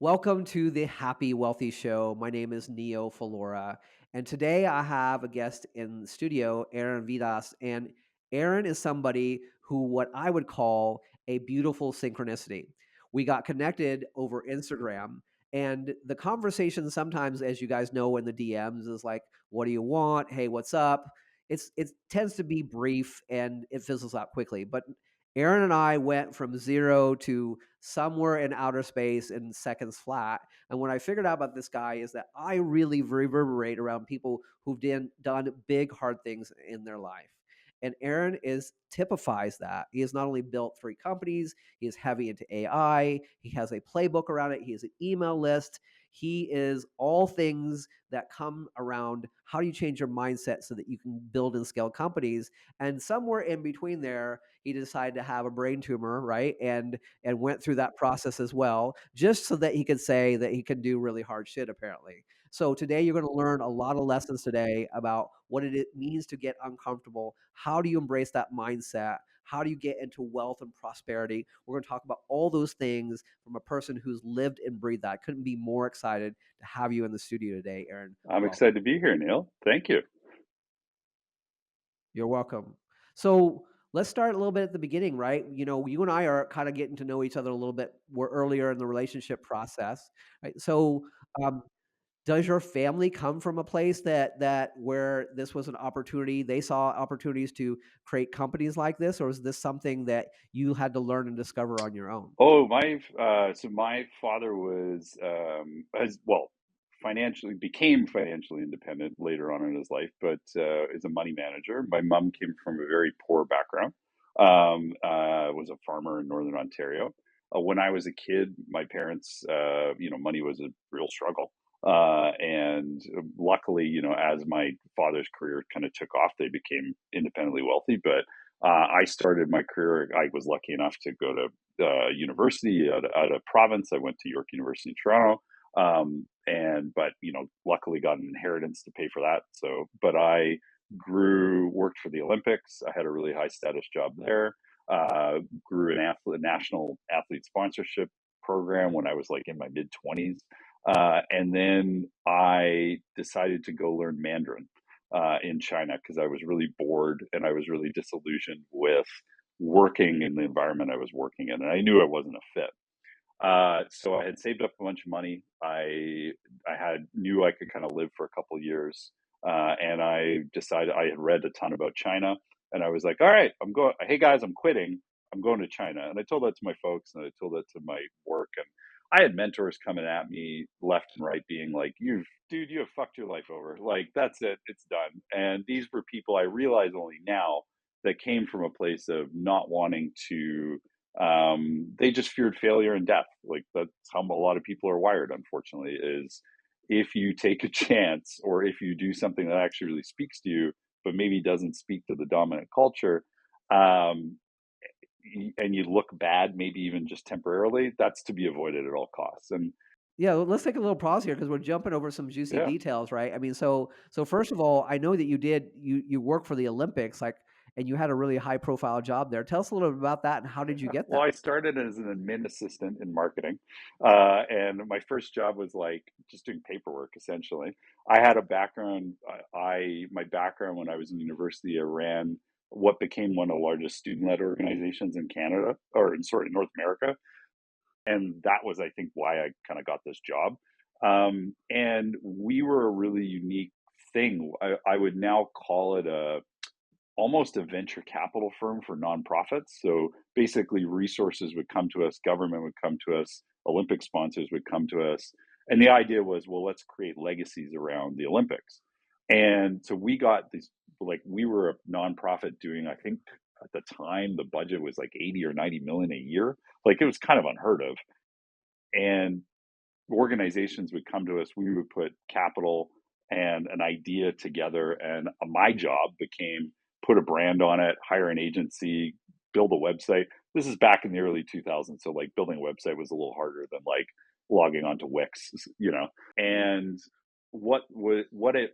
Welcome to the Happy Wealthy Show. My name is Neil Phalora, and today I have a guest in the studio, Aaron Vidas. And Aaron is somebody who what I would call a beautiful synchronicity. We got connected over Instagram, and the conversation sometimes, as you guys know, in the DMs is like, "What do you want? Hey, what's up?" It tends to be brief and it fizzles out quickly. But Aaron and I went from zero to somewhere in outer space in seconds flat. And what I figured out about this guy is that I really reverberate around people done big, hard things in their life. And Aaron is typifies that. He has not only built 3 companies, he is heavy into AI, he has a playbook around it, he has an email list. He is all things that come around how do you change your mindset so that you can build and scale companies. And somewhere in between there, he decided to have a brain tumor, right? And went through that process as well, just so that he could say that he can do really hard shit, apparently. So today you're going to learn a lot of lessons today about what it means to get uncomfortable. How do you embrace that mindset? How do you get into wealth and prosperity? We're going to talk about all those things from a person who's lived and breathed that. Couldn't be more excited to have you in the studio today, Aaron. I'm excited Welcome. to be here, Neil. Thank you. You're welcome. So let's start a little bit at the beginning, right? You and I are kind of getting to know each other a little bit more earlier in the relationship process, right? So, um, does your family come from a place that where this was an opportunity? They saw opportunities to create companies like this, or is this something that you had to learn and discover on your own? So my father was as well financially became financially independent later on in his life, but is a money manager. My mom came from a very poor background. Was a farmer in Northern Ontario. When I was a kid, my parents, money was a real struggle. And luckily, as my father's career kind of took off, they became independently wealthy. But I started my career. I was lucky enough to go to university out of province. I went to York University in Toronto, but luckily got an inheritance to pay for that. But I worked for the Olympics. I had a really high status job there. Grew a national athlete sponsorship program when I was like in my mid 20s, and then I decided to go learn Mandarin in China because I was really bored and I was really disillusioned with working in the environment I was working in, and I knew I wasn't a fit. So I had saved up a bunch of money. I had knew I could kind of live for a couple years, and I decided I had read a ton about China, and I was like, "All right, I'm going. Hey guys, I'm quitting. I'm going to China." And I told that to my folks, and I told that to my work, and I had mentors coming at me left and right, being like, you have fucked your life over. Like that's it, it's done." And these were people I realize only now that came from a place of not wanting to they just feared failure and death. Like that's how a lot of people are wired, unfortunately, is if you take a chance or if you do something that actually really speaks to you, but maybe doesn't speak to the dominant culture, um, and you look bad, maybe even just temporarily, that's to be avoided at all costs. And Yeah, let's take a little pause here because we're jumping over some juicy yeah, details, right? I mean, so first of all, I know that you work for the Olympics, like, and you had a really high profile job there. Tell us a little bit about that and how did you get well, there? I started as an admin assistant in marketing, and my first job was like just doing paperwork. Essentially, I had a background. I my background when I was in university, I ran what became one of the largest student-led organizations in Canada, or in sort of North America, and that was, I think, why I kind of got this job. And we were a really unique thing. I would now call it a almost a venture capital firm for nonprofits. So basically, resources would come to us, government would come to us, Olympic sponsors would come to us. And the idea was, well, let's create legacies around the Olympics. And so we got these, like, we were a nonprofit doing, I think at the time, the budget was like 80 or 90 million a year. Like it was kind of unheard of. And organizations would come to us, we would put capital and an idea together, and my job became put a brand on it, hire an agency, build a website. This is back in the early 2000s, so like building a website was a little harder than like logging onto Wix. And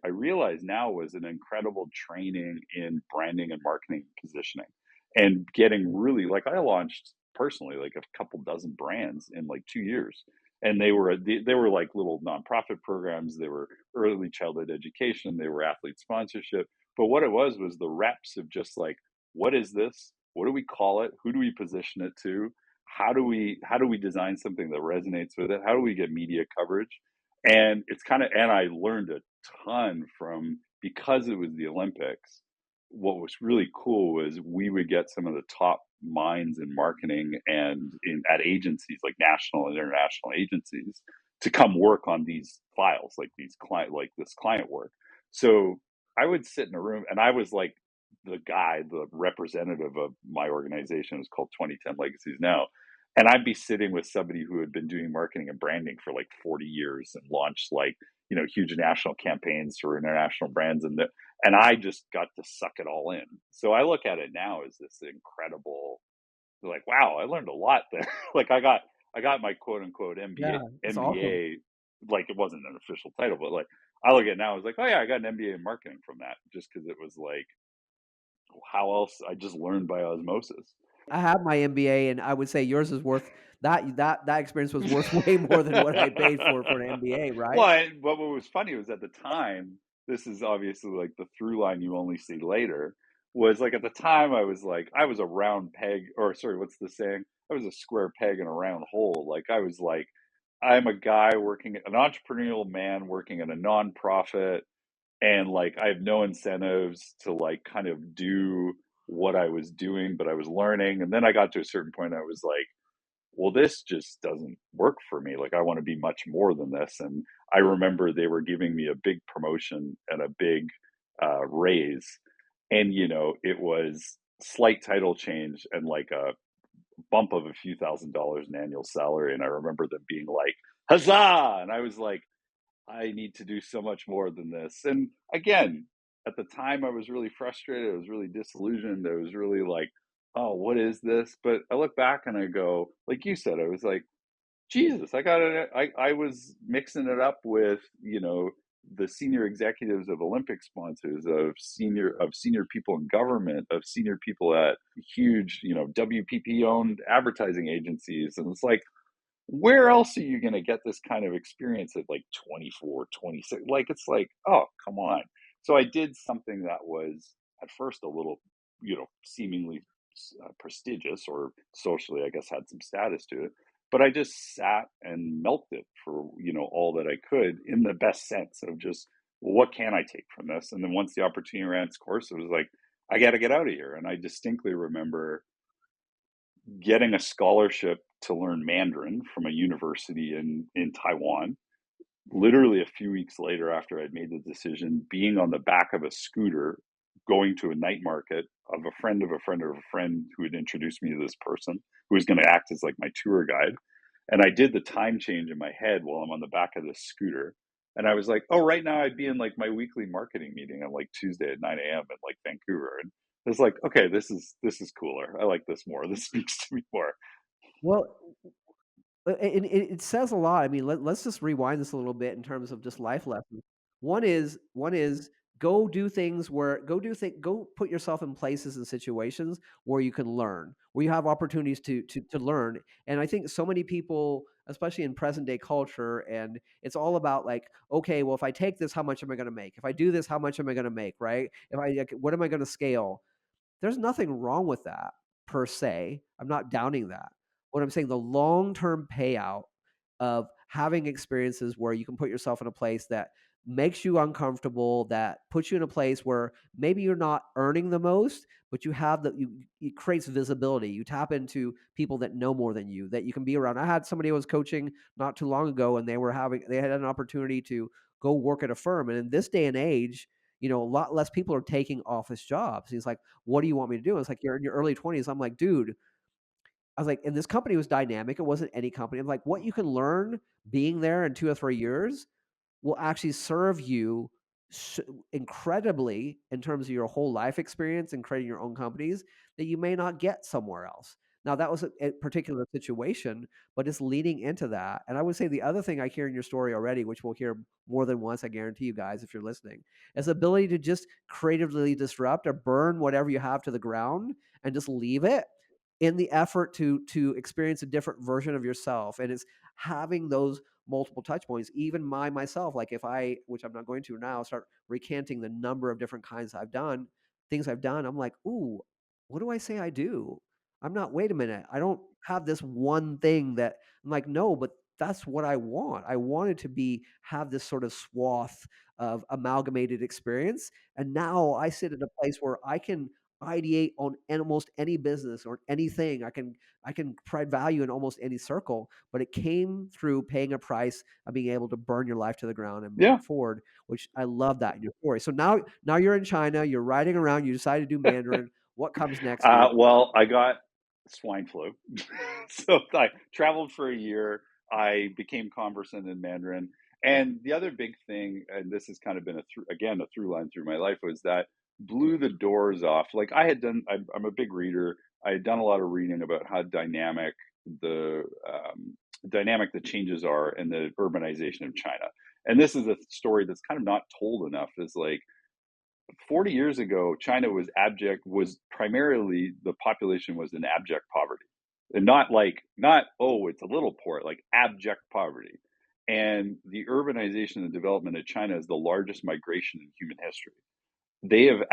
I realized now was an incredible training in branding and marketing positioning, and getting really, like, I launched personally like a couple dozen brands in like 2 years, and they were like little nonprofit programs. They were early childhood education. They were athlete sponsorship. But what it was the reps of just like, what is this? What do we call it? Who do we position it to? How do we design something that resonates with it? How do we get media coverage? And it's kind of, and I learned a ton from, because it was the Olympics. What was really cool was we would get some of the top minds in marketing and in at agencies like national and international agencies to come work on these files, like these client, like this client work. So I would sit in a room, and I was like the guy, the representative of my organization. It was called 2010 Legacies now. And I'd be sitting with somebody who had been doing marketing and branding for like 40 years and launched like, huge national campaigns for international brands. And I just got to suck it all in. So I look at it now as this incredible, like, wow, I learned a lot there. Like I got my quote unquote Yeah, MBA it's awesome. MBA, like it wasn't an official title, but like I look at it now, I was like, oh yeah, I got an MBA in marketing from that, just because it was like, how else, I just learned by osmosis. I have my MBA, and I would say yours is worth that experience was worth way more than what I paid for an MBA, right? Well, but what was funny was at the time, this is obviously like the through line you only see later, was like at the time I was like, I was a round peg, or sorry, what's the saying? I was a square peg in a round hole. Like I was like, I'm a guy working, an entrepreneurial man working in a nonprofit, and like I have no incentives to like kind of do what I was doing, but I was learning. And then I got to a certain point, I was like, well, this just doesn't work for me. Like, I want to be much more than this. And I remember they were giving me a big promotion and a big raise. And, it was slight title change and like a bump of a few $1,000s in annual salary. And I remember them being like, huzzah. And I was like, I need to do so much more than this. And again, at the time, I was really frustrated. I was really disillusioned. I was really like, oh, what is this? But I look back and I go, like you said, I was like, Jesus, I got it. I was mixing it up with, the senior executives of Olympic sponsors, of senior people in government, of senior people at huge, WPP owned advertising agencies. And it's like, where else are you going to get this kind of experience at like 24, 26? Like, it's like, oh, come on. So I did something that was at first a little, seemingly prestigious, or socially, I guess, had some status to it. But I just sat and melted for, all that I could, in the best sense of just, well, what can I take from this? And then once the opportunity ran its course, it was like, I got to get out of here. And I distinctly remember getting a scholarship to learn Mandarin from a university in Taiwan. Literally a few weeks later, after I'd made the decision, being on the back of a scooter, going to a night market of a friend of a friend of a friend who had introduced me to this person who was going to act as like my tour guide. And I did the time change in my head while I'm on the back of this scooter. And I was like, oh, right now I'd be in like my weekly marketing meeting on like Tuesday at 9 a.m. in like Vancouver. And it's like, okay, this is cooler. I like this more. This speaks to me more. Well, and it says a lot. I mean, let's just rewind this a little bit in terms of just life lessons. One is go put yourself in places and situations where you can learn, where you have opportunities to learn. And I think so many people, especially in present day culture, and it's all about like, okay, well, if I take this, how much am I going to make? If I do this, how much am I going to make? Right? If I like, what am I going to scale? There's nothing wrong with that per se. I'm not downing that. What I'm saying, the long-term payout of having experiences where you can put yourself in a place that makes you uncomfortable, that puts you in a place where maybe you're not earning the most, but you have it creates visibility. You tap into people that know more than you, that you can be around. I had somebody who was coaching not too long ago, and they had an opportunity to go work at a firm. And in this day and age, a lot less people are taking office jobs. He's like, what do you want me to do? It's like, you're in your early 20s. I'm like, dude, I was like, and this company was dynamic. It wasn't any company. I'm like, what you can learn being there in 2 or 3 years will actually serve you s- incredibly in terms of your whole life experience and creating your own companies that you may not get somewhere else. Now, that was a particular situation, but it's leading into that. And I would say the other thing I hear in your story already, which we'll hear more than once, I guarantee you guys, if you're listening, is the ability to just creatively disrupt or burn whatever you have to the ground and just leave it in the effort to experience a different version of yourself. And it's having those multiple touch points. Even myself, like if I, which I'm not going to now, start recanting the number of different kinds I've done, things I've done, I'm like, ooh, what do I say I do? I'm not, wait a minute, I don't have this one thing that I'm like, no, but that's what I want. I wanted to be have this sort of swath of amalgamated experience. And now I sit in a place where I can ideate on almost any business or anything. I can provide value in almost any circle, but it came through paying a price of being able to burn your life to the ground and Yeah. moving forward, which I love that in your story. So now you're in China, you're riding around, you decide to do Mandarin. What comes next for you? Well, I got swine flu. So I traveled for a year. I became conversant in Mandarin. And the other big thing, and this has kind of been again, a through line through my life, was that blew the doors off. Like I'm a big reader. I had done a lot of reading about how the dynamic the changes are in the urbanization of China. And this is a story that's kind of not told enough. Is like 40 years ago, China was primarily the population was in abject poverty. And not, oh, it's a little poor, like abject poverty. And the urbanization and development of China is the largest migration in human history. They have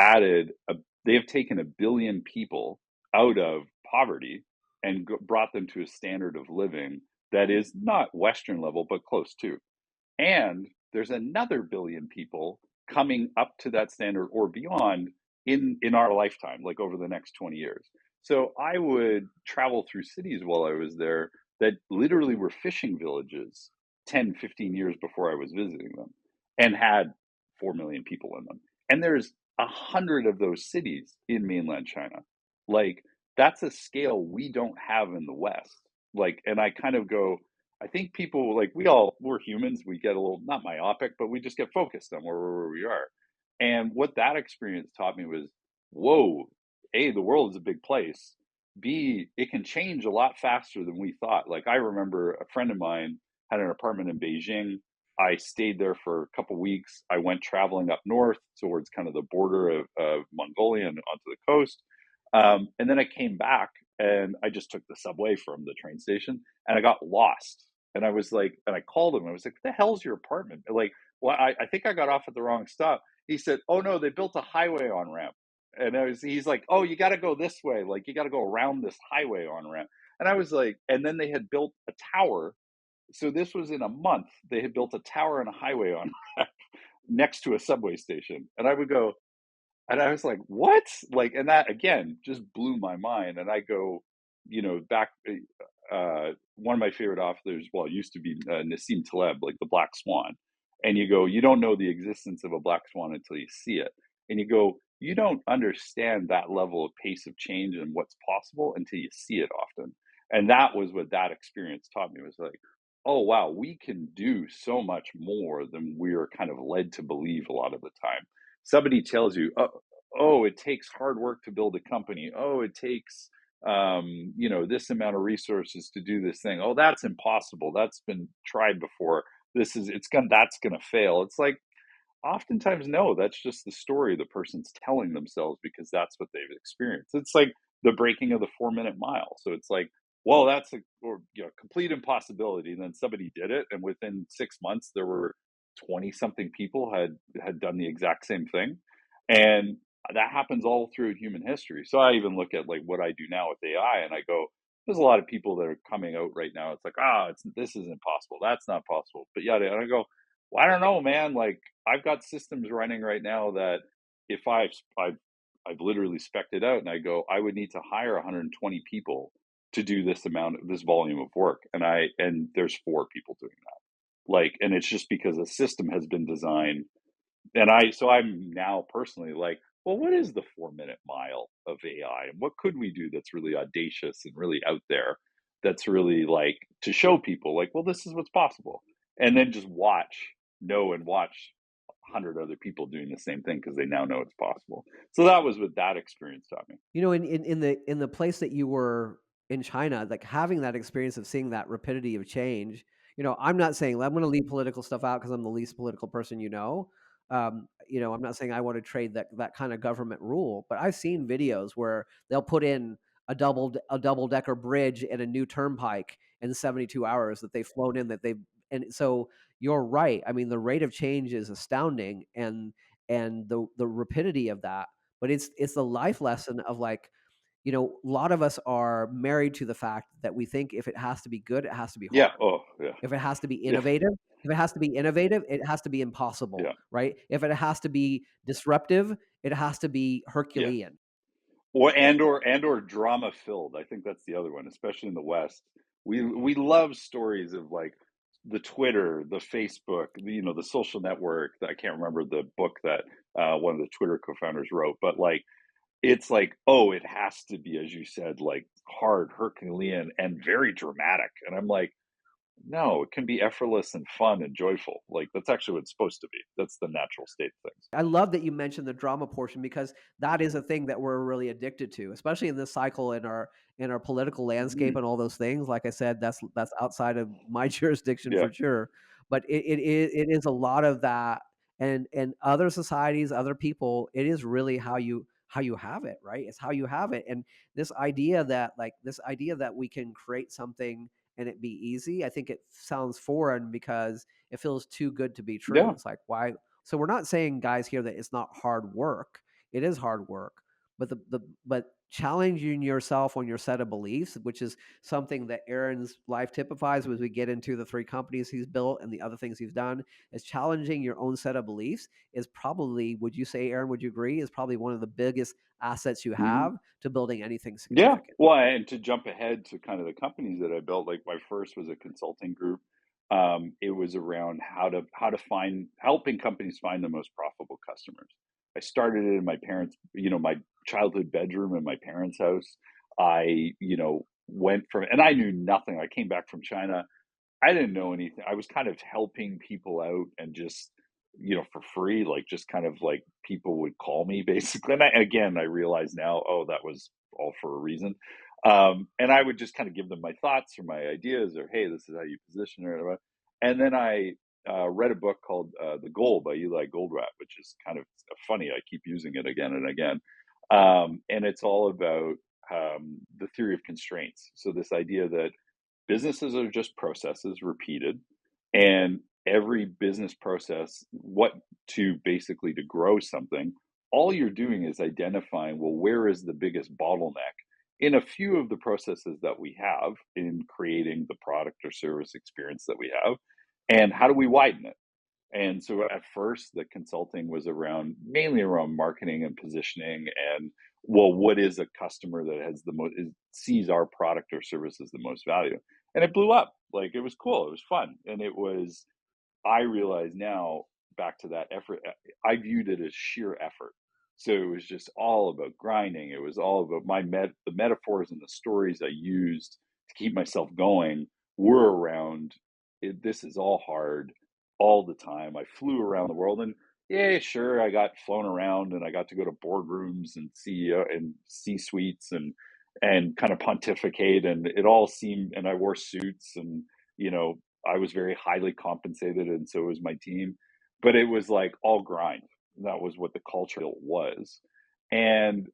they have taken 1 billion people out of poverty and brought them to a standard of living that is not Western level, but close to. And there's another billion people coming up to that standard or beyond in our lifetime, like over the next 20 years. So I would travel through cities while I was there that literally were fishing villages 10, 15 years before I was visiting them and had 4 million people in them. And there's 100 of those cities in mainland China. Like, that's a scale we don't have in the West. Like, and I kind of go, I think people like we're humans. We get a little not myopic, but we just get focused on where we are. And what that experience taught me was, whoa, A, the world is a big place. B, it can change a lot faster than we thought. Like I remember a friend of mine had an apartment in Beijing. I stayed there for a couple weeks. I went traveling up north towards kind of the border of Mongolia and onto the coast. And then I came back and I just took the subway from the train station and I got lost. And I was like, and I called him. I was like, "What the hell's your apartment?" Like, well, I think I got off at the wrong stop. He said, "Oh no, they built a highway on ramp." And he's like, "Oh, you got to go this way. Like, you got to go around this highway on ramp." And I was like, and then they had built a tower. So this was in a month. They had built a tower and a highway on ramp next to a subway station. And I would go, and I was like, "What?" Like, and that again just blew my mind. And I go, back. One of my favorite authors, well, it used to be Nassim Taleb, like the Black Swan. And you go, you don't know the existence of a black swan until you see it. And you go, you don't understand that level of pace of change and what's possible until you see it often. And that was what that experience taught me was like, oh wow, we can do so much more than we're kind of led to believe a lot of the time. Somebody tells you, oh, it takes hard work to build a company. Oh, it takes this amount of resources to do this thing. Oh, that's impossible. That's been tried before. That's gonna fail. It's like oftentimes, no, that's just the story the person's telling themselves because that's what they've experienced. It's like the breaking of the 4 minute mile. So it's like, well, that's a complete impossibility. And then somebody did it, and within 6 months, there were 20 something people had done the exact same thing, and that happens all through human history. So I even look at like what I do now with AI, and I go, there's a lot of people that are coming out right now. It's like, this isn't possible. That's not possible. But yeah, and I go, well, I don't know, man. Like I've got systems running right now that if I've literally specced it out and I go, I would need to hire 120 people to do this volume of work. And there's 4 people doing that. Like, and it's just because a system has been designed. So I'm now personally like, well, what is the 4 minute mile of AI? And what could we do that's really audacious and really out there? That's really like to show people like, well, this is what's possible. And then just watch 100 other people doing the same thing because they now know it's possible. So that was what that experience taught me. In the place that you were in China, like having that experience of seeing that rapidity of change, I'm not saying I'm going to leave political stuff out because I'm the least political person. I'm not saying I want to trade that kind of government rule, but I've seen videos where they'll put in a double decker bridge and a new turnpike in 72 hours that they've flown in that they've and so you're right. I mean, the rate of change is astounding, and the rapidity of that. But it's the life lesson of like, a lot of us are married to the fact that we think if it has to be good, it has to be Yeah. hard. Oh, yeah. If it has to be Yeah. innovative, it has to be impossible, Yeah. right? If it has to be disruptive, it has to be Yeah. Herculean. Or drama filled. I think that's the other one, especially in the West. We love stories of like the Twitter, the Facebook, the social network. I can't remember the book that one of the Twitter co-founders wrote, but like it's like, oh, it has to be, as you said, like hard, Herculean, and very dramatic. And I'm like, no, it can be effortless and fun and joyful. Like that's actually what it's supposed to be. That's the natural state of things. I love that you mentioned the drama portion because that is a thing that we're really addicted to, especially in this cycle in our political landscape Mhm. and all those things. Like I said, that's outside of my jurisdiction Yeah. for sure. But it is a lot of that, and other societies, other people. It is really how you have it, right? It's how you have it, and this idea that we can create something and it be easy. I think it sounds foreign because it feels too good to be true. Yeah. It's like why so we're not saying, guys, here that it's not hard work. It is hard work, but but challenging yourself on your set of beliefs, which is something that Aaron's life typifies as we get into the three companies he's built and the other things he's done, is challenging your own set of beliefs is probably, would you say, Aaron, would you agree, is probably one of the biggest assets you Mhm. have to building anything Yeah. significant. Well, and to jump ahead to kind of the companies that I built, like my first was a consulting group. It was around how to find helping companies find the most profitable customers. I started it in my parents, my childhood bedroom in my parents' house. I, went from and I knew nothing. I came back from China. I didn't know anything. I was kind of helping people out and just, for free, like just kind of like people would call me basically. And I realize now, oh, that was all for a reason. And I would just kind of give them my thoughts or my ideas or, hey, this is how you position it. Or whatever. And then I read a book called The Goal by Eli Goldratt, which is kind of funny. I keep using it again and again. And it's all about the theory of constraints. So this idea that businesses are just processes repeated, and every business process, what to basically to grow something, all you're doing is identifying, well, where is the biggest bottleneck in a few of the processes that we have in creating the product or service experience that we have, and how do we widen it? And so at first, the consulting was around mainly around marketing and positioning, and well, what is a customer that has the most sees our product or service as the most value? And it blew up. Like it was cool, it was fun, and it was. I realize now, back to that effort, I viewed it as sheer effort. So it was just all about grinding. It was all about the metaphors and the stories I used to keep myself going were around this is all hard all the time. I flew around the world and yeah, sure, I got flown around and I got to go to boardrooms and CEO and C suites and kind of pontificate, and it all seemed, and I wore suits, and you know I was very highly compensated, and so was my team. But it was like all grind. That was what the culture was. And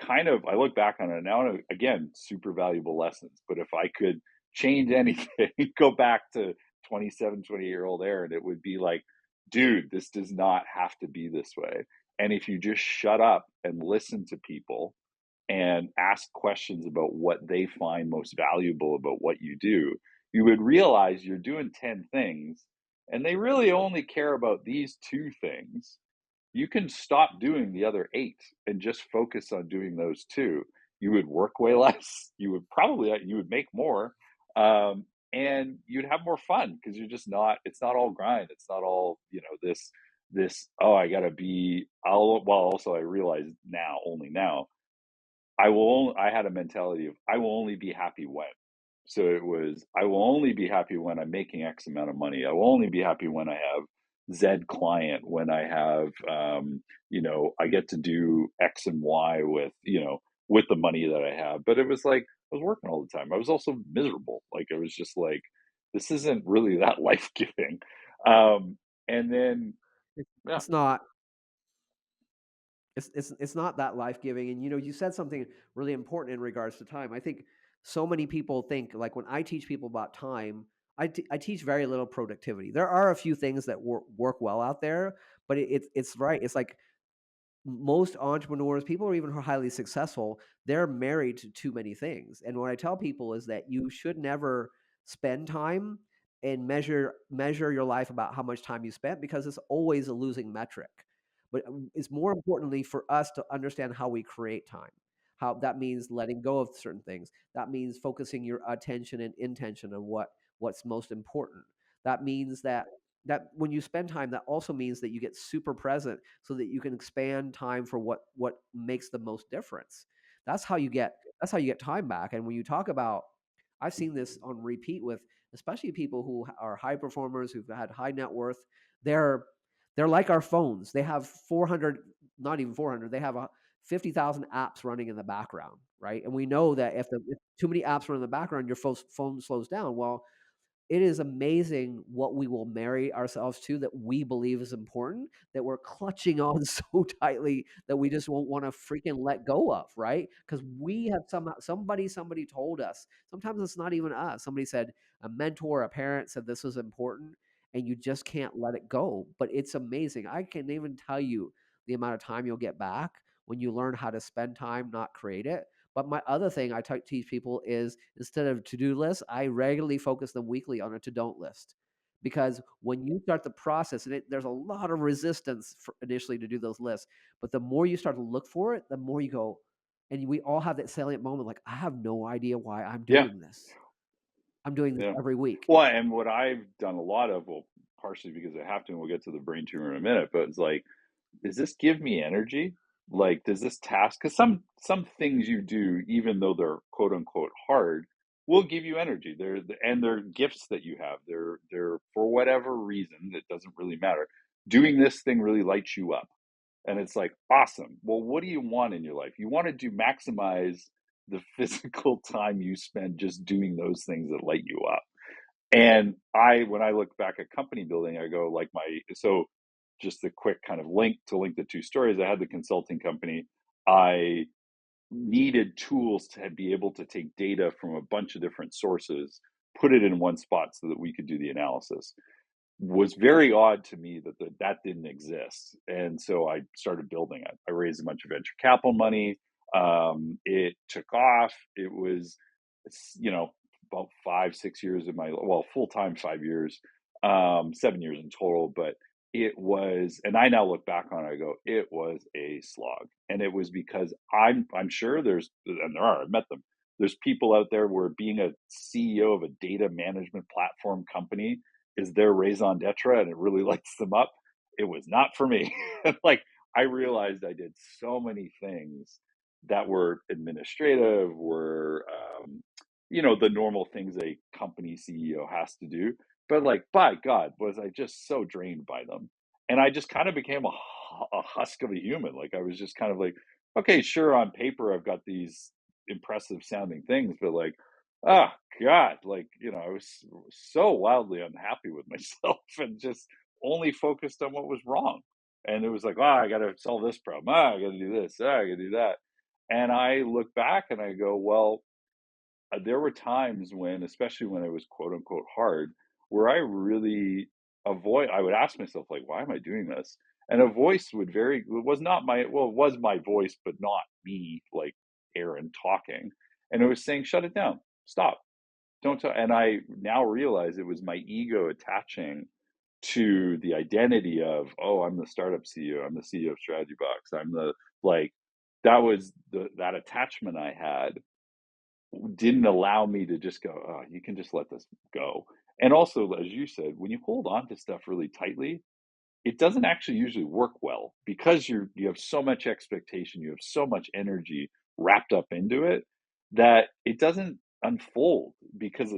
I look back on it now, and again, super valuable lessons. But if I could change anything, go back to 27, 20-year-old Aaron, it would be like, dude, this does not have to be this way. And if you just shut up and listen to people and ask questions about what they find most valuable about what you do, you would realize you're doing 10 things and they really only care about these two things. You can stop doing the other eight and just focus on doing those two. You would work way less. You would make more, and you'd have more fun because you're just not. It's not all grind. It's not all this. Oh, I gotta be. Well, also I realize now, only now, I had a mentality of I will only be happy when. So it was I will only be happy when I'm making X amount of money. I will only be happy when I have Z client, when I have I get to do X and Y with the money that I have. But it was like I was working all the time. I was also miserable. Like it was just like this isn't really that life giving. And then yeah, It's not it's not that life-giving, and, you said something really important in regards to time. I think so many people think, like, when I teach people about time, I teach very little productivity. There are a few things that work well out there, but it's right. It's like most entrepreneurs, people who are even highly successful, they're married to too many things. And what I tell people is that you should never spend time and measure your life about how much time you spent, because it's always a losing metric. But it's more importantly for us to understand how we create time. How that means letting go of certain things. That means focusing your attention and intention on what's most important. That means that when you spend time, that also means that you get super present so that you can expand time for what makes the most difference. That's how you get time back. And when you talk about, I've seen this on repeat with especially people who are high performers who've had high net worth. They're they're like our phones. They have 400, not even 400. They have 50,000 apps running in the background, right? And we know that if too many apps run in the background, your phone slows down. Well, it is amazing what we will marry ourselves to that we believe is important, that we're clutching on so tightly that we just won't want to freaking let go of, right? Because we have somebody told us. Sometimes it's not even us. Somebody said, a mentor, a parent said this was important, and you just can't let it go. But it's amazing. I can't even tell you the amount of time you'll get back when you learn how to spend time, not create it. But my other thing I teach people is, instead of to-do lists, I regularly focus them weekly on a to-don't list. Because when you start the process, and there's a lot of resistance initially to do those lists, but the more you start to look for it, the more you go, and we all have that salient moment, like, I have no idea why I'm Yeah, doing this. I'm doing this yeah. every week. Well, and what I've done a lot of, well, partially because I have to, and we'll get to the brain tumor in a minute, but it's like, does this give me energy? Like, does this task? Because some things you do, even though they're quote unquote hard, will give you energy. They're gifts that you have. They're for whatever reason, it doesn't really matter. Doing this thing really lights you up, and it's like awesome. Well, what do you want in your life? You want to maximize the physical time you spend just doing those things that light you up. And when I look back at company building, I go like so just a quick kind of link the two stories. I had the consulting company. I needed tools to be able to take data from a bunch of different sources, put it in one spot so that we could do the analysis. Was very odd to me that that didn't exist. And so I started building it. I raised a bunch of venture capital money. It took off. It was, you know, about 5, 6 years of my, well, full time 5 years, 7 years in total. But it was, and I now look back on it, I go, it was a slog. And it was because I'm sure I've met them. There's people out there where being a CEO of a data management platform company is their raison d'etre and it really lights them up. It was not for me. Like, I realized I did so many things that were administrative, were the normal things a company CEO has to do. But like, by God, was I just so drained by them. And I just kind of became a husk of a human. Like, I was just kind of like, okay, sure, on paper I've got these impressive sounding things, but like, oh God, like, I was so wildly unhappy with myself and just only focused on what was wrong. And it was like, oh, I got to solve this problem. Ah, I got to do this. Ah, I got to do that. And I look back and I go, well, there were times when, especially when it was quote unquote hard, where I really I would ask myself, like, why am I doing this? And a voice it was not my, well, it was my voice, but not me, like Aaron talking. And it was saying, shut it down, stop, don't talk. And I now realize it was my ego attaching to the identity of, oh, I'm the startup CEO, I'm the CEO of Strategy Box, I'm the, like, that was that attachment I had didn't allow me to just go, oh, you can just let this go. And also, as you said, when you hold on to stuff really tightly, it doesn't actually usually work well because you have so much expectation, you have so much energy wrapped up into it that it doesn't unfold because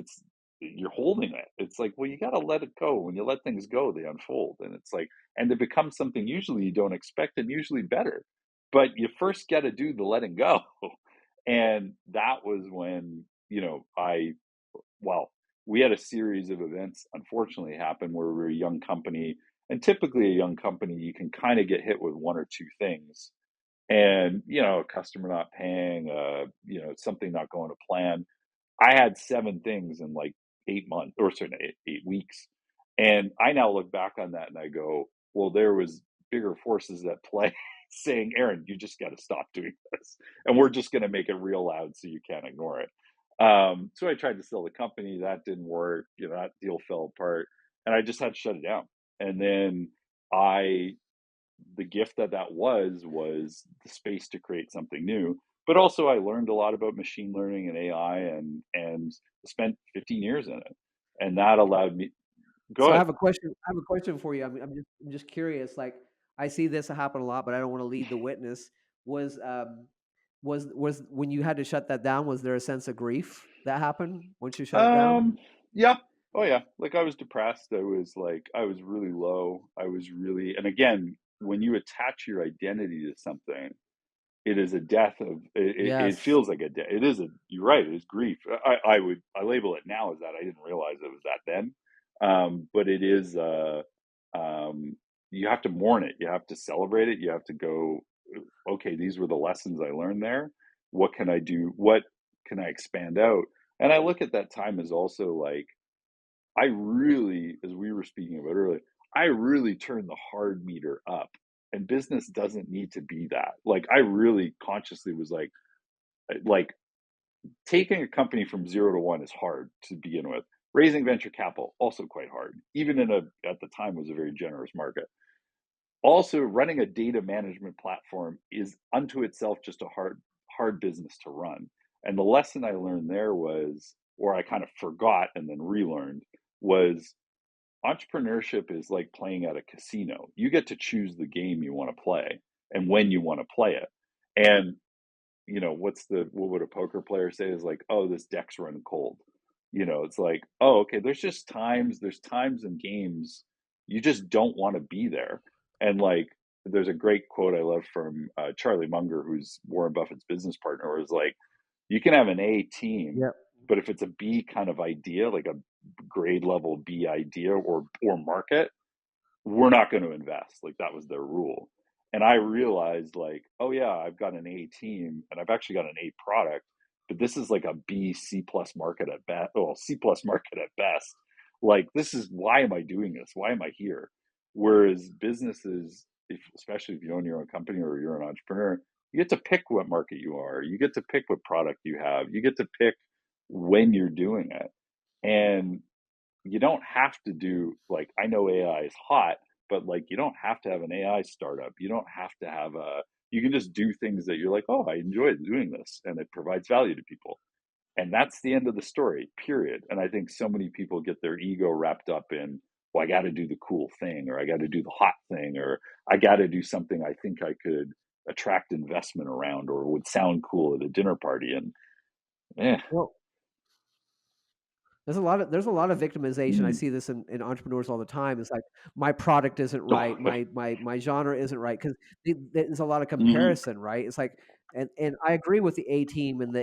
you're holding it. It's like, well, you got to let it go. When you let things go, they unfold, and it's like, and they become something usually you don't expect and usually better. But you first got to do the letting go, and that was when I well, we had a series of events unfortunately happen where we were a young company, and typically a young company, you can kind of get hit with one or two things. and a customer not paying, something not going to plan. I had 7 things in, like, 8 months, or sorry, 8 weeks, and I now look back on that and I go, "Well, there was bigger forces at play saying, Aaron, you just gotta stop doing this, and we're just gonna make it real loud so you can't ignore it." So I tried to sell the company, that didn't work, that deal fell apart, and I just had to shut it down, and then I the gift that was the space to create something new. But also, I learned a lot about machine learning and AI, and spent 15 years in it, and that allowed me. Go So I ahead. have a question. I have a question for you. I'm just curious. Like I see this happen a lot, but I don't want to lead the witness. Was was when you had to shut that down? Was there a sense of grief that happened once you shut it down? Yeah. Oh yeah. Like, I was depressed. I was really low. I was really, and again, when you attach your identity to something, it is a death of it Yes. feels like a death. It is a you're right, it is grief. I label it now as that. I didn't realize it was that then. But it is, you have to mourn it. You have to celebrate it. You have to go, okay, these were the lessons I learned there. What can I do? What can I expand out? And I look at that time as also like, I really, as we were speaking about earlier, I really turned the hard meter up. And business doesn't need to be that. Like, I really consciously was like taking a company from 0 to 1 is hard to begin with. Raising venture capital, also quite hard, even at the time, was a very generous market. Also, running a data management platform is unto itself just a hard business to run. And the lesson I learned there was, or I kind of forgot and then relearned, was entrepreneurship is like playing at a casino. You get to choose the game you want to play and when you want to play it. And what would a poker player say is like, oh, this deck's running cold. It's like, oh, okay, there's times in games you just don't want to be there. And like, there's a great quote I love from Charlie Munger, who's Warren Buffett's business partner, was like, you can have an A team, Yep. but if it's a B kind of idea, like a grade level B idea or market, we're not going to invest. Like, that was their rule. And I realized, like, oh yeah, I've got an A team and I've actually got an A product, but this is like a B C plus market at best. Well, C plus market at best. Like, this is, why am I doing this? Why am I here? Whereas businesses, especially if you own your own company or you're an entrepreneur, you get to pick what market you are. You get to pick what product you have. You get to pick when you're doing it. And you don't have to do, like, I know AI is hot, but like, you don't have to have an AI startup. You don't have to have a you can just do things that you're like, oh, I enjoy doing this and it provides value to people. And that's the end of the story, period. And I think so many people get their ego wrapped up in, well, I got to do the cool thing, or I got to do the hot thing, or I got to do something I think I could attract investment around or would sound cool at a dinner party. And eh, Well, there's a lot of victimization. I mm, see this in entrepreneurs all the time. It's like my product isn't oh, right, my genre isn't right because there's a lot of mhm, comparison, right? It's like, and I agree with the A team and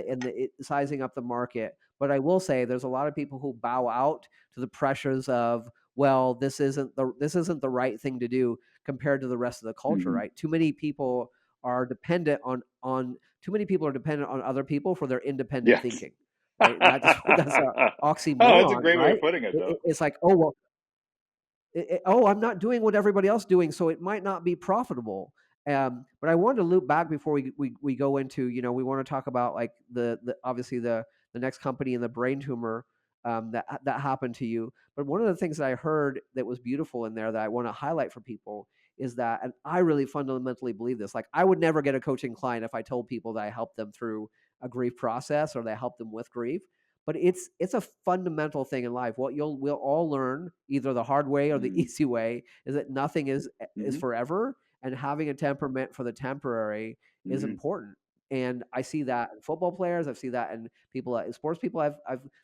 sizing up the market, but I will say there's a lot of people who bow out to the pressures of, well, this isn't the right thing to do compared to the rest of the culture, mhm. right? Too many people are dependent on other people for their independent Yes. thinking, right? And that just that's a Oh, that's a oxymoron, great way of right? putting it, though. It's like, "Oh, well, oh, I'm not doing what everybody else doing, so it might not be profitable." But I wanted to loop back before we go into, we want to talk about like the obviously the next company and the brain tumor that happened to you. But one of the things that I heard that was beautiful in there that I want to highlight for people is that, and I really fundamentally believe this. Like, I would never get a coaching client if I told people that I helped them through a grief process or that I helped them with grief. But it's a fundamental thing in life. What we'll all learn, either the hard way or the Mhm, easy way, is that nothing is mhm, forever, and having a temperament for the temporary is mhm, important. And I see that in football players. I see that in people, sports people. I've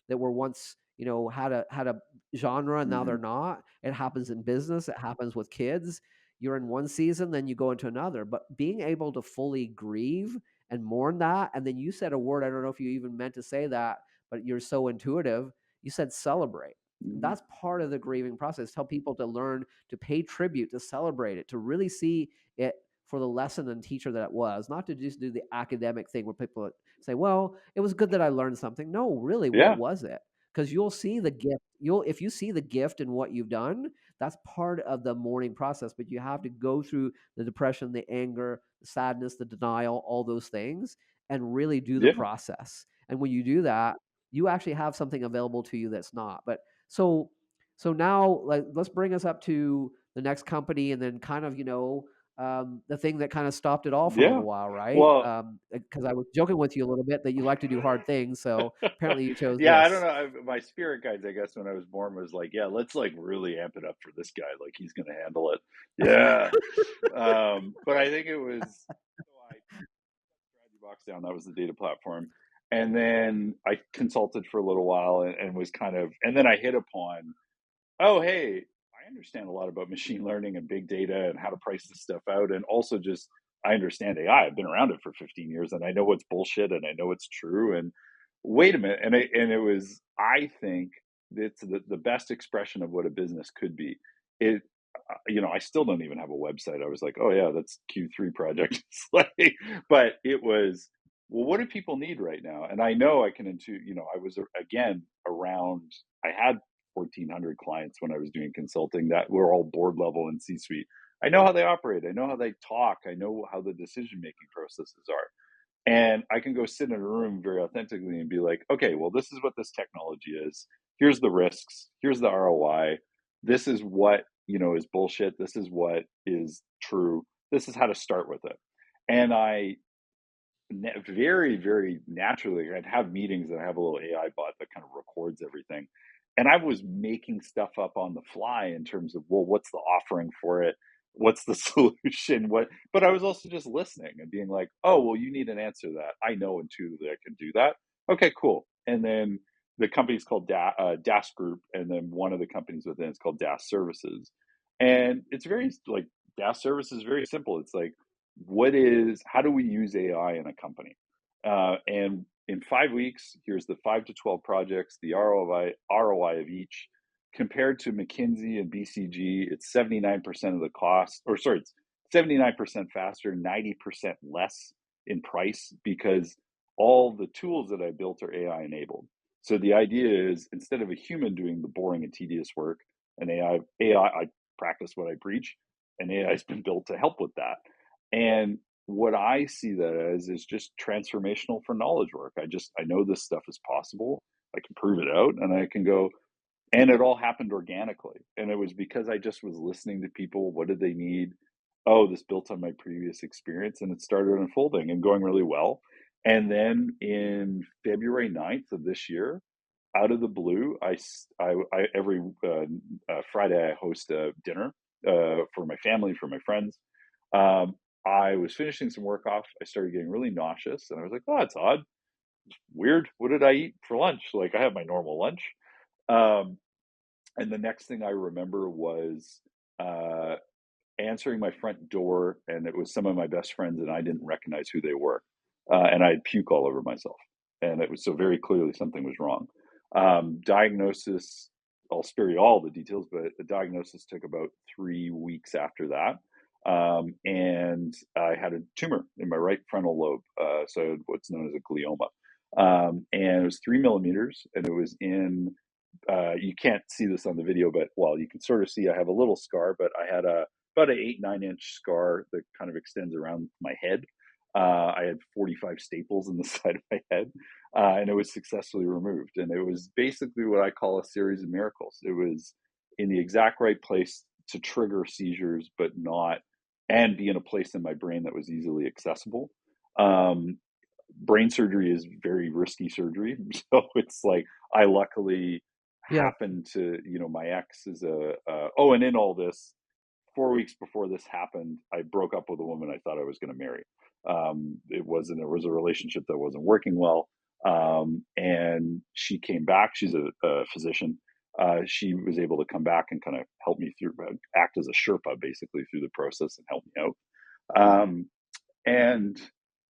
that were once, had a genre and now they're mhm, not. It happens in business. It happens with kids. You're in one season, then you go into another. But being able to fully grieve and mourn that, and then you said a word, I don't know if you even meant to say that, but you're so intuitive. You said celebrate. mhm, That's part of the grieving process. Tell people to learn to pay tribute, to celebrate it, to really see it for the lesson and teacher that it was, not to just do the academic thing where people say, "Well, it was good that I learned something." No, really, what Yeah. was it? Because you'll see the gift. You'll if you see the gift in what you've done, that's part of the mourning process. But you have to go through the depression, the anger, the sadness, the denial, all those things, and really do the Yeah. process. And when you do that, you actually have something available to you that's not. But so now, like, let's bring us up to the next company, and then kind of, the thing that kind of stopped it all for a Yeah. little while, right? Well, Because I was joking with you a little bit that you like to do hard things, so apparently you chose yeah, I don't this. know. My spirit guides, I guess, when I was born was like, yeah, let's like really amp it up for this guy. Like he's going to handle it. Yeah. But I think it was, so I Strategy Box down. That was the data platform. And then I consulted for a little while and was kind of, and then I hit upon, oh, hey, I understand a lot about machine learning and big data and how to price this stuff out. And also just, I understand AI. I've been around it for 15 years and I know what's bullshit and I know it's true. And wait a minute. And it was, I think it's the best expression of what a business could be. It, I still don't even have a website. I was like, oh yeah, that's Q3 project. It's like, but it was, well, what do people need right now? And I know I can into, I was again around, I had 1,400 clients when I was doing consulting that were all board level and C suite. I know how they operate. I know how they talk. I know how the decision making processes are. And I can go sit in a room very authentically and be like, okay, well, this is what this technology is. Here's the risks. Here's the ROI. This is what, is bullshit. This is what is true. This is how to start with it. And I very, very naturally, I'd have meetings and I have a little AI bot that kind of records everything. And I was making stuff up on the fly in terms of, well, what's the offering for it? What's the solution? But I was also just listening and being like, oh, well, you need an answer to that. I know intuitively I can do that. Okay, cool. And then the company's called DAS Group. And then one of the companies within is called DAS Services. And it's very like DAS Services is very simple. It's like, how do we use AI in a company? And in 5 weeks, here's the 5 to 12 projects, the ROI of each. Compared to McKinsey and BCG, it's 79% of the cost, or sorry, it's 79% faster, 90% less in price because all the tools that I built are AI enabled. So the idea is instead of a human doing the boring and tedious work, I practice what I preach, and AI has been built to help with that. And what I see that as is just transformational for knowledge work. I know this stuff is possible. I can prove it out and I can go, and it all happened organically. And it was because I just was listening to people. What did they need? Oh, this built on my previous experience and it started unfolding and going really well. And then in February 9th of this year, out of the blue, every Friday I host a dinner for my family, for my friends. Um, I was finishing some work off. I started getting really nauseous, and I was like, "Oh, that's odd, weird. What did I eat for lunch? Like, I have my normal lunch." Um, and the next thing I remember was uh, answering my front door, and it was some of my best friends, and I didn't recognize who they were, and I had puke all over myself, and it was so very clearly something was wrong. Diagnosis. I'll spare you all the details, but the diagnosis took about 3 weeks after that. And I had a tumor in my right frontal lobe, so what's known as a glioma. And it was 3 millimeters, and it was in. You can't see this on the video, but well, you can sort of see I have a little scar, but I had about an 8-9 inch scar that kind of extends around my head. I had 45 staples in the side of my head, and it was successfully removed. And it was basically what I call a series of miracles. It was in the exact right place to trigger seizures, but not, and be in a place in my brain that was easily accessible. Um, Brain surgery is very risky surgery. So it's like, I luckily Yeah. happened to, my ex is oh, and in all this, 4 weeks before this happened, I broke up with a woman I thought I was going to marry. It was a relationship that wasn't working well. And she came back. She's a physician. She was able to come back and kind of help me through, act as a Sherpa basically through the process and help me out. Um, and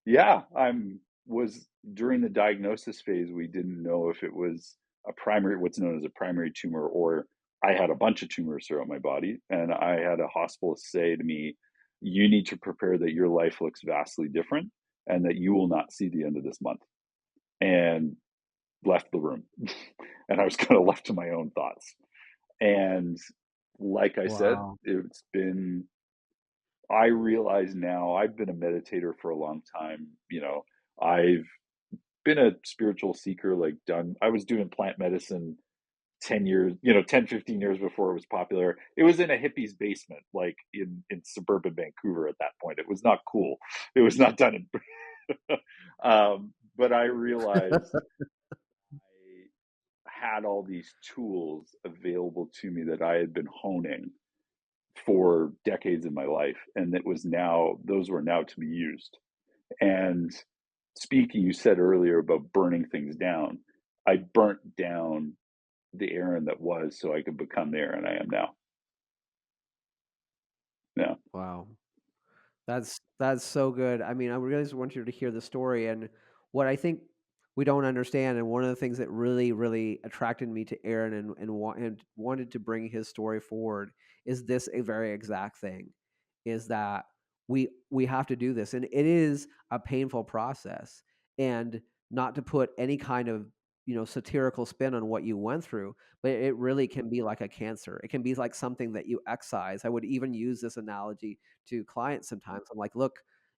yeah, I'm was during the diagnosis phase, we didn't know if it was what's known as a primary tumor, or I had a bunch of tumors throughout my body. And I had a hospitalist say to me, You need to prepare that your life looks vastly different and that you will not see the end of this month. And left the room. And I was kind of left to my own thoughts. And like I said, Wow. I realize now I've been a meditator for a long time. I've been a spiritual seeker, I was doing plant medicine 10 years, 10, 15 years before it was popular. It was in a hippie's basement, like in suburban Vancouver at that point. It was not cool. It was not done in, but I realized I had all these tools available to me that I had been honing for decades in my life. And those were now to be used. And speaking, you said earlier about burning things down. I burnt down the Aaron that was so I could become the Aaron I am now. Yeah. Wow. That's so good. I mean, I really just want you to hear the story, and what I think we don't understand, and one of the things that really, really attracted me to Aaron and wanted to bring his story forward is this a very exact thing, is that we have to do this, and it is a painful process, and not to put any kind of satirical spin on what you went through, but it really can be like a cancer. It can be like something that you excise. I would even use this analogy to clients sometimes. I'm like, look,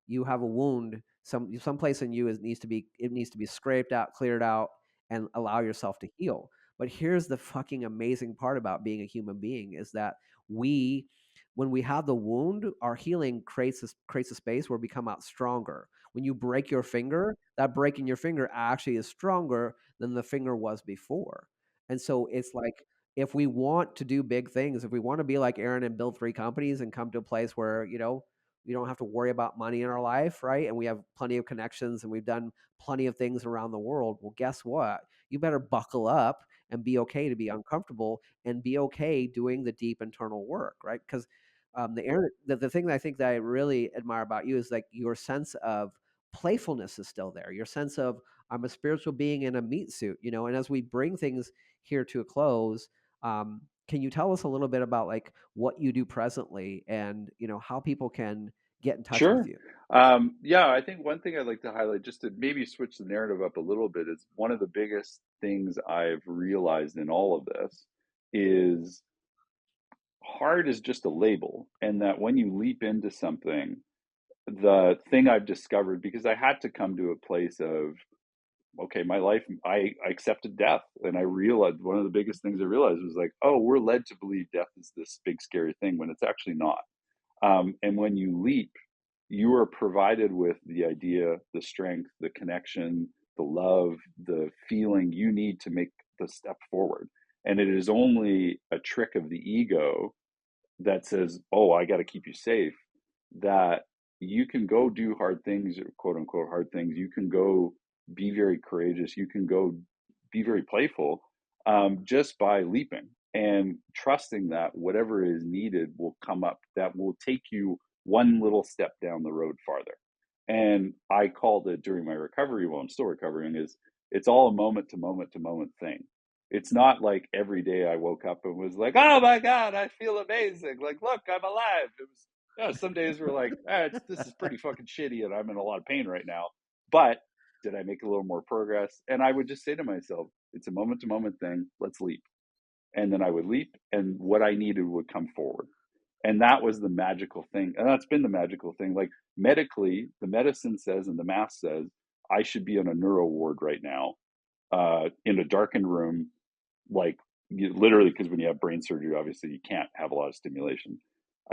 you have a wound. Someplace in you needs to be scraped out, cleared out, and allow yourself to heal. But here's the fucking amazing part about being a human being is that we when we have the wound, our healing creates a space where we come out stronger. When you break your finger, that breaking your finger actually is stronger than the finger was before. And so it's like if we want to do big things, if we want to be like Aaron and build 3 companies and come to a place where, we don't have to worry about money in our life, right? And we have plenty of connections and we've done plenty of things around the world. Well, guess what? You better buckle up and be okay to be uncomfortable and be okay doing the deep internal work, right? Because the thing that I think that I really admire about you is like your sense of playfulness is still there. Your sense of I'm a spiritual being in a meat suit, and as we bring things here to a close, can you tell us a little bit about like what you do presently and how people can get in touch with Sure. you? Yeah, I think one thing I'd like to highlight, just to maybe switch the narrative up a little bit, is one of the biggest things I've realized in all of this is hard is just a label. And that when you leap into something, the thing I've discovered, because I had to come to a place of, okay, my life, I accepted death. And I realized one of the biggest things I realized was like, oh, we're led to believe death is this big, scary thing when it's actually not. And when you leap, you are provided with the idea, the strength, the connection, the love, the feeling you need to make the step forward. And it is only a trick of the ego that says, "Oh, I got to keep you safe," that you can go do hard things, or quote unquote hard things. You can go be very courageous. You can go be very playful, just by leaping and trusting that whatever is needed will come up. That will take you one little step down the road farther. And I called it during my recovery, while I'm still recovering, is it's all a moment to moment to moment thing. It's not like every day I woke up and was like, "Oh my god, I feel amazing! Like, look, I'm alive." It was, some days were like, this is pretty fucking shitty, and I'm in a lot of pain right now." But did I make a little more progress? And I would just say to myself, "It's a moment to moment thing. Let's leap." And then I would leap, and what I needed would come forward. And that was the magical thing, and that's been the magical thing. Like medically, the medicine says and the math says I should be on a neuro ward right now, in a darkened room, like literally, because when you have brain surgery, obviously you can't have a lot of stimulation.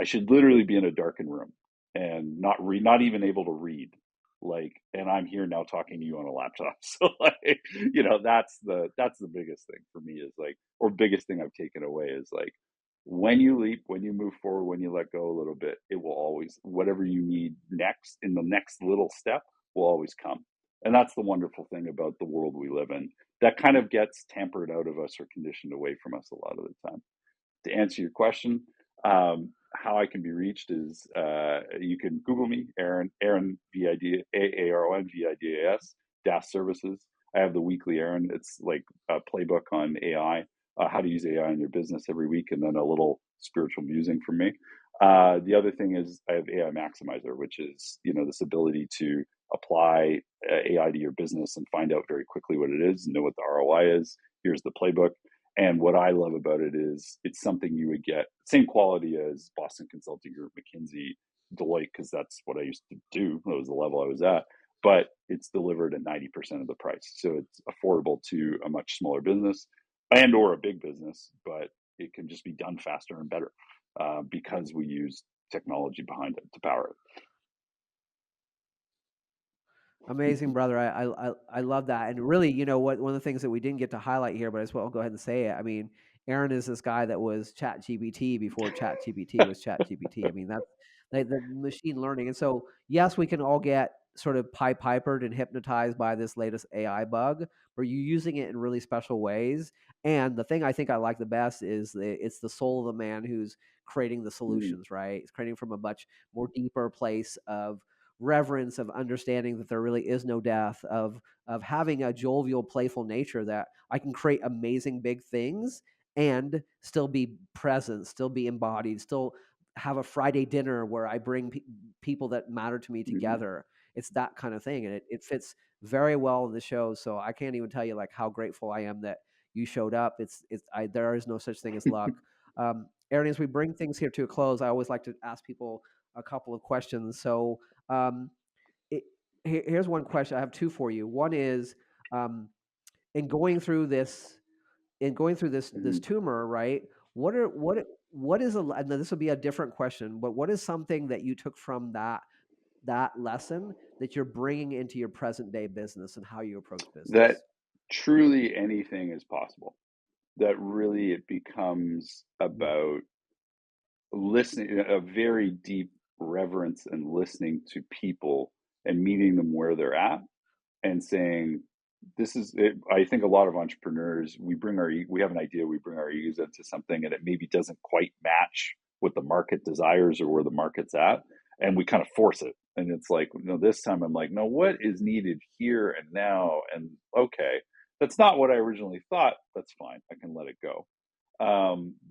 I should literally be in a darkened room and not even able to read. Like, and I'm here now talking to you on a laptop. So like, that's the biggest thing for me is like, or biggest thing I've taken away is like, when you leap, when you move forward, when you let go a little bit, it will always, whatever you need next in the next little step will always come. And that's the wonderful thing about the world we live in, that kind of gets tampered out of us or conditioned away from us a lot of the time. To answer your question, how I can be reached is, you can Google me, Aaron Vidas, Aaron Vidas, DAS services. I have the weekly Aaron. It's like a playbook on AI, how to use AI in your business every week, and then a little spiritual musing from me. The other thing is I have AI Maximizer, which is, this ability to apply AI to your business and find out very quickly what it is, know what the ROI is. Here's the playbook. And what I love about it is it's something you would get same quality as Boston Consulting Group, McKinsey, Deloitte, because that's what I used to do. That was the level I was at. But it's delivered at 90% of the price. So it's affordable to a much smaller business and or a big business, but it can just be done faster and better because we use technology behind it to power Amazing, brother. I love that. And really, what one of the things that we didn't get to highlight here, but I just will go ahead and say it. I mean, Aaron is this guy that was Chat GPT before Chat GPT was Chat GPT. I mean, that's the machine learning. And so, yes, we can all get sort of pipered and hypnotized by this latest AI bug, but you're using it in really special ways. And the thing I think I like the best is it's the soul of the man who's creating the it. solutions, right? It's creating from a much more deeper place of reverence, of understanding that there really is no death, of having a jovial, playful nature, that I can create amazing big things and still be present, still be embodied, still have a Friday dinner where I bring people that matter to me Mm-hmm. together. It's that kind of thing, and it fits very well in the show. So I can't even tell you like how grateful I am that you showed up. There is no such thing as luck. Aaron, as we bring things here to a close, I always like to ask people a couple of questions. So um, it, here's one question. I have two for you. One is, um, in going through this, this Mm-hmm. tumor, right? What is and this will be a different question, but what is something that you took from that lesson that you're bringing into your present day business and how you approach That business? truly anything is possible. That really it becomes Mm, about listening, a very deep reverence and listening to people and meeting them where they're at and saying, this is it. I think a lot of entrepreneurs, we have an idea, we bring our egos into something and it maybe doesn't quite match what the market desires or where the market's at. And we kind of force it. And it's like, this time I'm like, no, what is needed here and now? And okay, that's not what I originally thought. That's fine. I can let it go.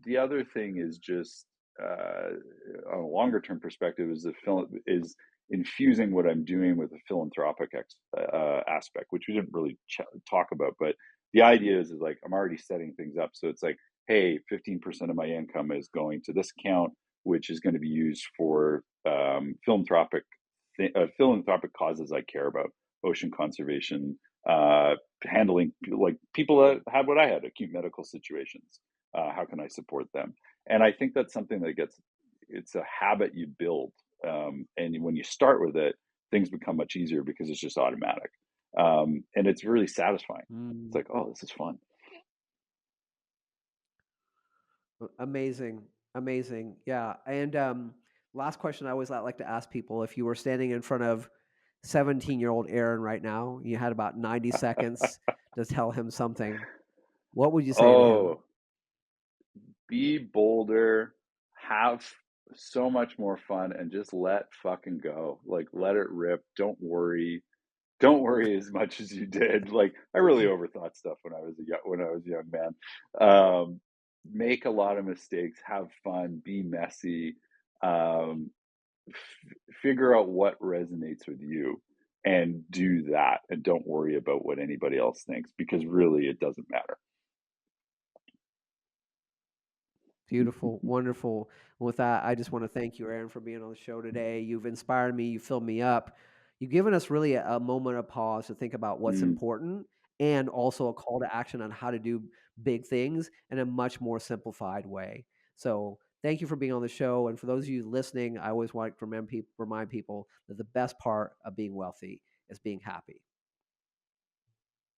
The other thing is just on a longer term perspective is the film is infusing what I'm doing with a philanthropic aspect, which we didn't really talk about. But the idea is like I'm already setting things up, so it's like, hey, 15% of my income is going to this account, which is going to be used for philanthropic causes I care about, ocean conservation, handling like people that had what I had, acute medical situations. How can I support them? And I think that's something that it's a habit you build. And when you start with it, things become much easier because it's just automatic. And it's really satisfying. It's mm. like, oh, this is fun. Amazing, amazing. Yeah, and last question I always like to ask people: if you were standing in front of 17-year-old Aaron right now, you had about 90 seconds to tell him something. What would you say to him? Oh, be bolder, have so much more fun, and just let fucking go. Like, let it rip. Don't worry as much as you did. Like I really overthought stuff when I was a young man. Make a lot of mistakes, have fun, be messy, um, figure out what resonates with you, and do that. And don't worry about what anybody else thinks because really it doesn't matter. Beautiful, wonderful. With that, I just want to thank you, Aaron, for being on the show today. You've inspired me. You filled me up. You've given us really a moment of pause to think about what's Mm, important and also a call to action on how to do big things in a much more simplified way. So, thank you for being on the show. And for those of you listening, I always want to remind people that the best part of being wealthy is being happy.